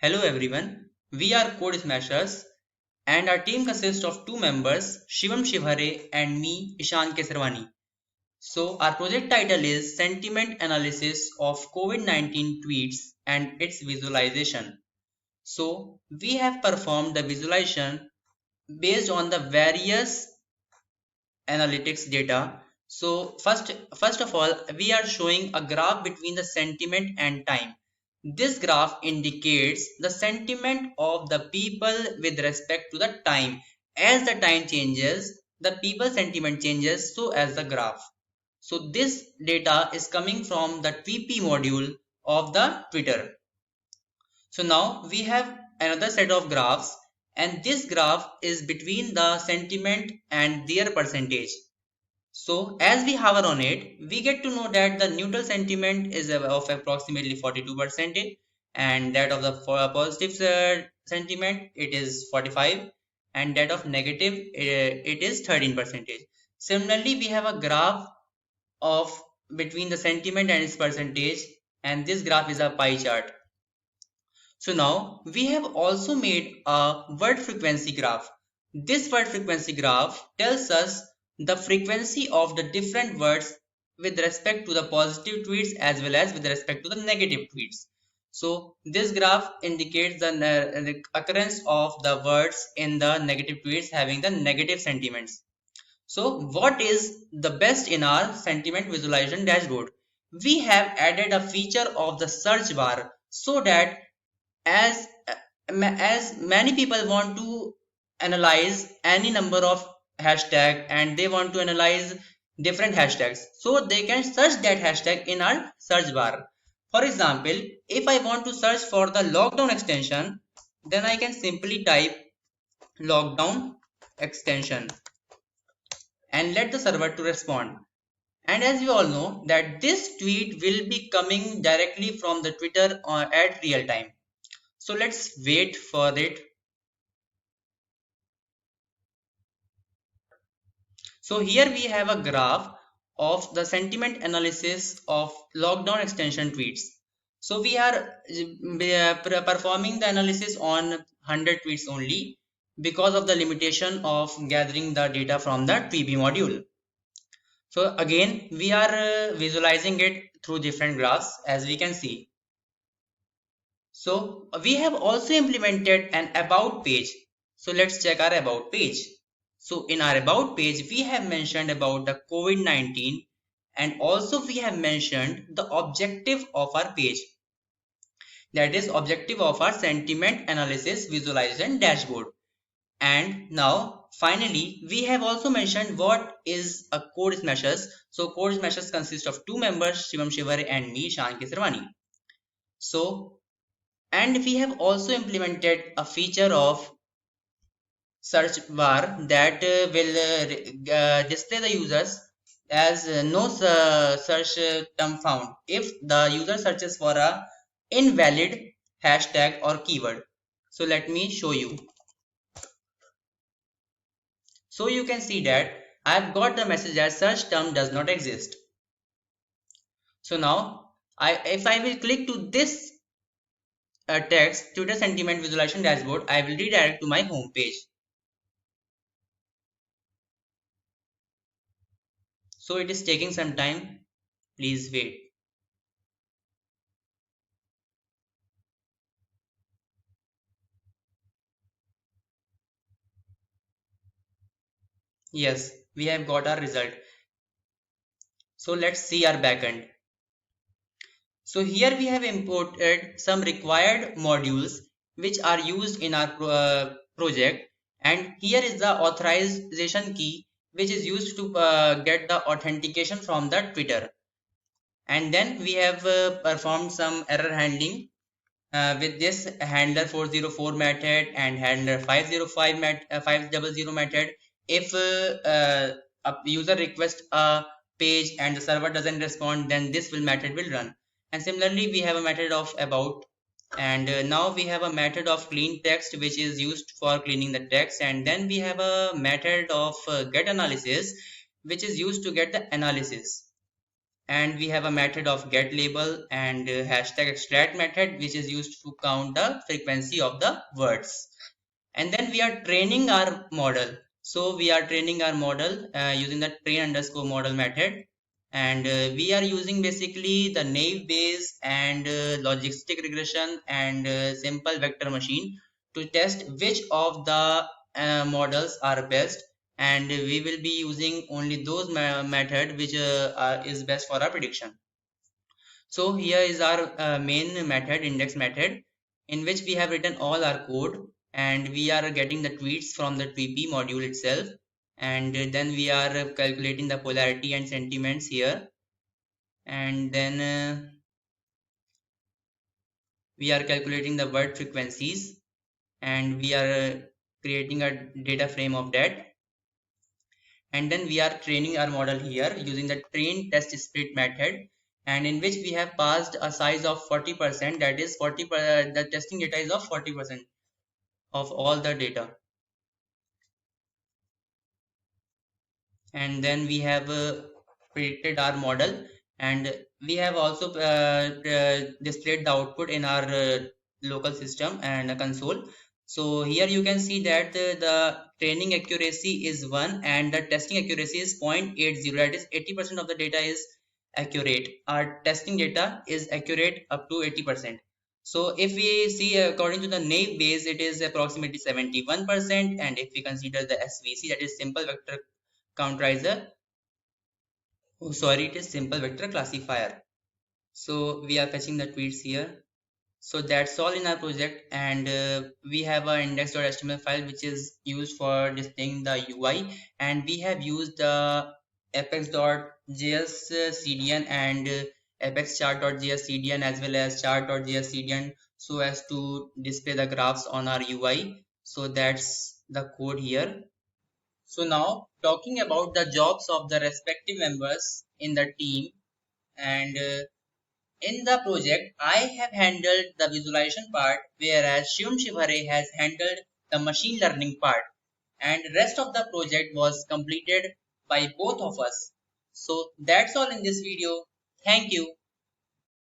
Hello everyone, we are Code Smashers and our team consists of two members, Shivam Shivhare and me, Ishan Kesarwani. So our project title is Sentiment Analysis of COVID-19 Tweets and its Visualization. So we have performed the visualization based on the various analytics data. So first of all, we are showing a graph between the sentiment and time. This graph indicates the sentiment of the people with respect to the time. As the time changes, the people sentiment changes, so as the graph. So this data is coming from the TWP module of the Twitter. So now we have another set of graphs, and this graph is between the sentiment and their percentage. So as we hover on it, we get to know that the neutral sentiment is of approximately 42% and that of the positive sentiment it is 45 and that of negative it is 13%. Similarly, we have a graph of between the sentiment and its percentage, and this graph is a pie chart. So now we have also made a word frequency graph. This word frequency graph tells us the frequency of the different words with respect to the positive tweets as well as with respect to the negative tweets. So this graph indicates the occurrence of the words in the negative tweets having the negative sentiments. So what is the best in our sentiment visualization dashboard? We have added a feature of the search bar so that as as many people want to analyze any number of hashtag and they want to analyze different hashtags, so they can search that hashtag in our search bar. For example, if I want to search for the lockdown extension, then I can simply type lockdown extension and let the server to respond. And as we all know that this tweet will be coming directly from the Twitter at real time. So let's wait for it. So here we have a graph of the sentiment analysis of lockdown extension tweets. So we are performing the analysis on 100 tweets only because of the limitation of gathering the data from the TWP module. So again, we are visualizing it through different graphs as we can see. So we have also implemented an about page. So let's check our about page. So in our about page, we have mentioned about the COVID-19 and also we have mentioned the objective of our page. That is objective of our sentiment analysis visualization dashboard. And now finally, we have also mentioned what is a Code Smashers. So Code Smashers consists of two members, Shivam Shivhare and me, Ishan Kesarwani. So and we have also implemented a feature of search bar that will display the users as no search term found if the user searches for a invalid hashtag or keyword. So let me show you. So you can see that I've got the message that search term does not exist. So now if I will click to this text Twitter sentiment visualization dashboard, I will redirect to my home page. So it is taking some time. Please wait. Yes, we have got our result. So let's see our backend. So here we have imported some required modules which are used in our project, and here is the authorization key which is used to get the authentication from the Twitter. And then we have performed some error handling with this handler 404 method and handler 500 method. If a user requests a page and the server doesn't respond, then this method will run. And similarly, we have a method of about, and now we have a method of clean text which is used for cleaning the text, and then we have a method of get analysis which is used to get the analysis. and we have a method of get label and hashtag extract method, which is used to count the frequency of the words. And then we are training our model. So we are training our model using the train underscore model method, and we are using basically the naive Bayes and logistic regression and simple vector machine to test which of the models are best, and we will be using only those method which is best for our prediction. So here is our main method, index method, in which we have written all our code, and we are getting the tweets from the TP module itself, and then we are calculating the polarity and sentiments here, and then we are calculating the word frequencies, and we are creating a data frame of that, and then we are training our model here using the train test split method, and in which we have passed a size of 40%, that is the testing data is of 40% of all the data. And then we have predicted our model, and we have also displayed the output in our local system and a console. So here you can see that the training accuracy is 1 and the testing accuracy is 0.80, that is 80% of the data is accurate. Our testing data is accurate up to 80%. So if we see according to the naive Bayes, it is approximately 71%, and if we consider the SVC, that is simple vector counterizer, oh sorry, it is simple vector classifier. So we are fetching the tweets here. So that's all in our project, and we have our index.html file which is used for displaying the UI, and we have used the apex.js CDN and apexchart.js CDN as well as chart.js CDN so as to display the graphs on our UI. So that's the code here. So now talking about the jobs of the respective members in the team, and in the project I have handled the visualization part, whereas Shivam Shivare has handled the machine learning part, and rest of the project was completed by both of us. So that's all in this video. Thank you.